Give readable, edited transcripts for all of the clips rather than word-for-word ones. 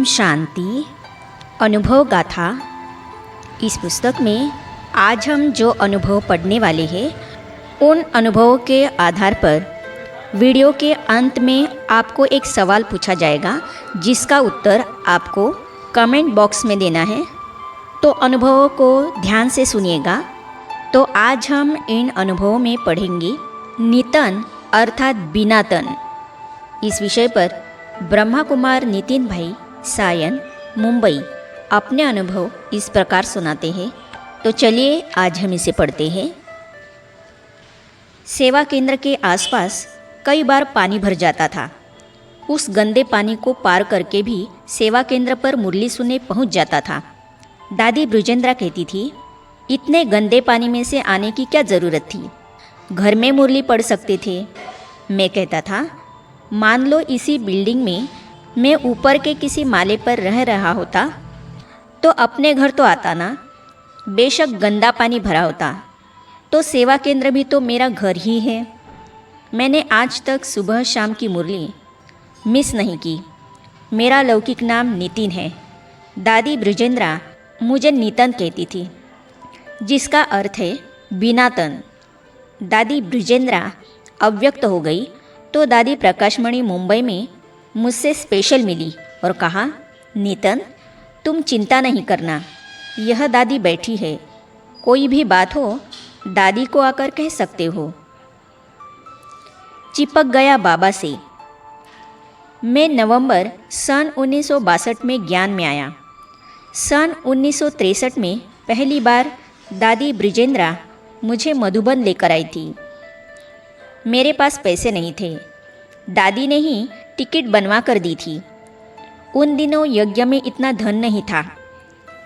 शांति अनुभव गाथा। इस पुस्तक में आज हम जो अनुभव पढ़ने वाले हैं उन अनुभवों के आधार पर वीडियो के अंत में आपको एक सवाल पूछा जाएगा जिसका उत्तर आपको कमेंट बॉक्स में देना है। तो अनुभवों को ध्यान से सुनिएगा। तो आज हम इन अनुभवों में पढ़ेंगे नितन अर्थात बिना तन। इस विषय पर ब्रह्मा कुमार नितिन भाई सायन मुंबई अपने अनुभव इस प्रकार सुनाते हैं। तो चलिए आज हम इसे पढ़ते हैं। सेवा केंद्र के आसपास कई बार पानी भर जाता था। उस गंदे पानी को पार करके भी सेवा केंद्र पर मुरली सुनने पहुंच जाता था। दादी बृजेंद्रा कहती थी, इतने गंदे पानी में से आने की क्या ज़रूरत थी, घर में मुरली पढ़ सकते थे। मैं कहता था, मान लो इसी बिल्डिंग में मैं ऊपर के किसी माले पर रह रहा होता तो अपने घर तो आता ना, बेशक गंदा पानी भरा होता तो सेवा केंद्र भी तो मेरा घर ही है। मैंने आज तक सुबह शाम की मुरली मिस नहीं की। मेरा लौकिक नाम नितिन है। दादी बृजेंद्रा मुझे नितन कहती थी, जिसका अर्थ है बिना तन। दादी बृजेंद्रा अव्यक्त हो गई तो दादी प्रकाशमणि मुंबई में मुझसे स्पेशल मिली और कहा, नितन तुम चिंता नहीं करना, यह दादी बैठी है, कोई भी बात हो दादी को आकर कह सकते हो। चिपक गया बाबा से। मैं नवंबर सन 1962 में ज्ञान में आया। सन 1963 में पहली बार दादी बृजेंद्रा मुझे मधुबन लेकर आई थी। मेरे पास पैसे नहीं थे, दादी ने ही टिकट बनवा कर दी थी। उन दिनों यज्ञ में इतना धन नहीं था।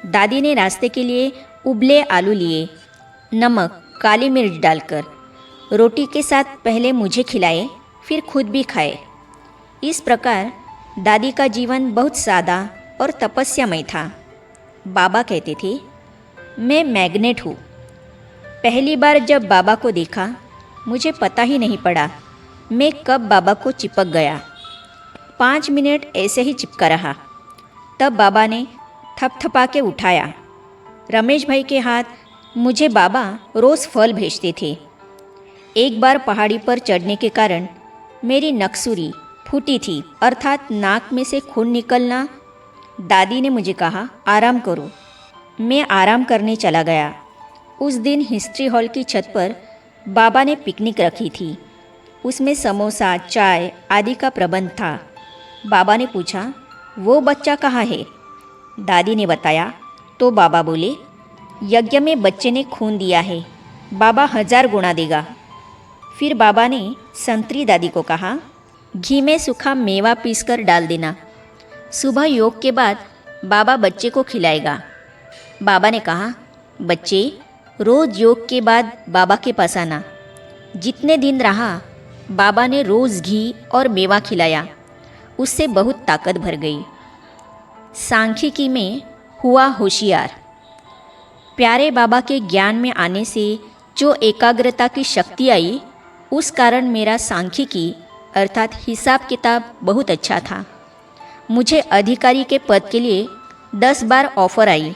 दादी ने रास्ते के लिए उबले आलू लिए, नमक काली मिर्च डालकर रोटी के साथ पहले मुझे खिलाए, फिर खुद भी खाए। इस प्रकार दादी का जीवन बहुत सादा और तपस्यामय था। बाबा कहते थे, मैं मैग्नेट हूँ। पहली बार जब बाबा को देखा मुझे पता ही नहीं पड़ा मैं कब बाबा को चिपक गया। 5 मिनट ऐसे ही चिपका रहा। तब बाबा ने थपथपा के उठाया। रमेश भाई के हाथ मुझे बाबा रोज़ फल भेजते थे। एक बार पहाड़ी पर चढ़ने के कारण मेरी नक्सुरी फूटी थी, अर्थात नाक में से खून निकलना। दादी ने मुझे कहा, आराम करो। मैं आराम करने चला गया। उस दिन हिस्ट्री हॉल की छत पर बाबा ने पिकनिक रखी थी। उसमें समोसा चाय आदि का प्रबंध था। बाबा ने पूछा, वो बच्चा कहाँ है? दादी ने बताया तो बाबा बोले, यज्ञ में बच्चे ने खून दिया है, बाबा 1000 गुणा देगा। फिर बाबा ने संतरी दादी को कहा, घी में सूखा मेवा पीसकर डाल देना, सुबह योग के बाद बाबा बच्चे को खिलाएगा। बाबा ने कहा, बच्चे रोज़ योग के बाद बाबा के पास आना। जितने दिन रहा बाबा ने रोज़ घी और मेवा खिलाया, उससे बहुत ताकत भर गई। सांख्यिकी में हुआ होशियार। प्यारे बाबा के ज्ञान में आने से जो एकाग्रता की शक्ति आई, उस कारण मेरा सांख्यिकी अर्थात हिसाब किताब बहुत अच्छा था। मुझे अधिकारी के पद के लिए 10 बार ऑफ़र आई,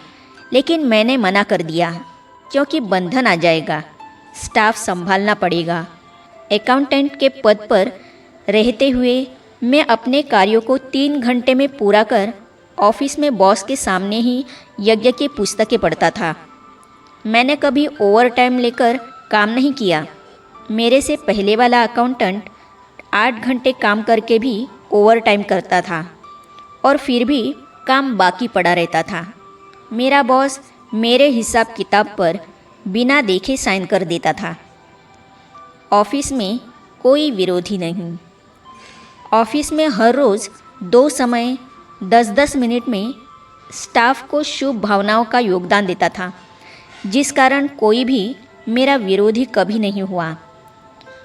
लेकिन मैंने मना कर दिया क्योंकि बंधन आ जाएगा, स्टाफ संभालना पड़ेगा। अकाउंटेंट के पद पर रहते हुए मैं अपने कार्यों को 3 घंटे में पूरा कर ऑफिस में बॉस के सामने ही यज्ञ की पुस्तकें पढ़ता था। मैंने कभी ओवर टाइम लेकर काम नहीं किया। मेरे से पहले वाला अकाउंटेंट 8 घंटे काम करके भी ओवर टाइम करता था और फिर भी काम बाकी पड़ा रहता था। मेरा बॉस मेरे हिसाब किताब पर बिना देखे साइन कर देता था। ऑफिस में कोई विरोधी नहीं। ऑफिस में हर रोज़ 2 समय 10-10 मिनट में स्टाफ को शुभ भावनाओं का योगदान देता था, जिस कारण कोई भी मेरा विरोधी कभी नहीं हुआ।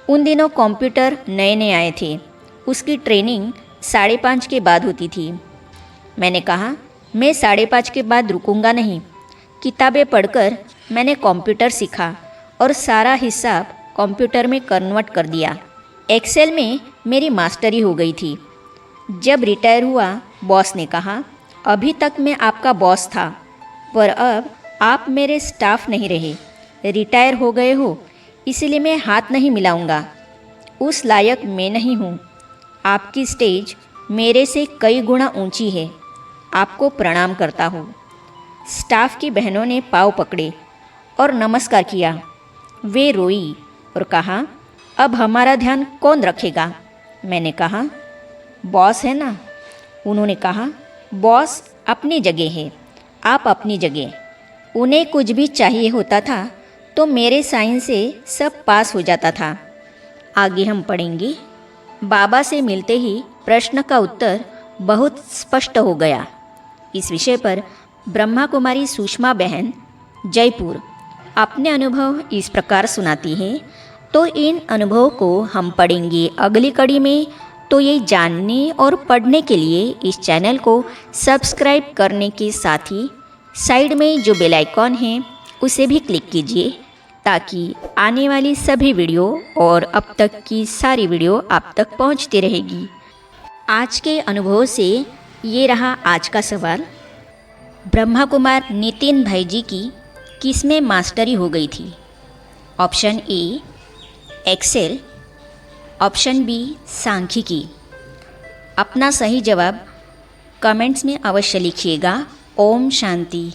उन दिनों कंप्यूटर नए नए आए थे। उसकी ट्रेनिंग 5:30 के बाद होती थी। मैंने कहा, मैं 5:30 के बाद रुकूंगा नहीं। किताबें पढ़कर मैंने कंप्यूटर सीखा और सारा हिसाब कंप्यूटर में कन्वर्ट कर दिया। एक्सेल में मेरी मास्टरी हो गई थी। जब रिटायर हुआ बॉस ने कहा, अभी तक मैं आपका बॉस था, पर अब आप मेरे स्टाफ नहीं रहे, रिटायर हो गए हो, इसलिए मैं हाथ नहीं मिलाऊंगा। उस लायक मैं नहीं हूँ। आपकी स्टेज मेरे से कई गुना ऊंची है। आपको प्रणाम करता हूँ। स्टाफ की बहनों ने पाँव पकड़े और नमस्कार किया। वे रोई और कहा, अब हमारा ध्यान कौन रखेगा? मैंने कहा, बॉस है ना। उन्होंने कहा, बॉस अपनी जगह है, आप अपनी जगह। उन्हें कुछ भी चाहिए होता था तो मेरे साइन से सब पास हो जाता था। आगे हम पढ़ेंगे। बाबा से मिलते ही प्रश्न का उत्तर बहुत स्पष्ट हो गया। इस विषय पर ब्रह्मा कुमारी सुषमा बहन जयपुर अपने अनुभव इस प्रकार सुनाती है। तो इन अनुभवों को हम पढ़ेंगे अगली कड़ी में। तो ये जानने और पढ़ने के लिए इस चैनल को सब्सक्राइब करने के साथ ही साइड में जो बेल आइकॉन है उसे भी क्लिक कीजिए, ताकि आने वाली सभी वीडियो और अब तक की सारी वीडियो आप तक पहुंचती रहेगी। आज के अनुभव से ये रहा आज का सवाल। ब्रह्मा कुमार नितिन भाई जी की किसमें मास्टरी हो गई थी? Option A Excel, option B सांख्यिकी। अपना सही जवाब कमेंट्स में अवश्य लिखिएगा। ओम शांति।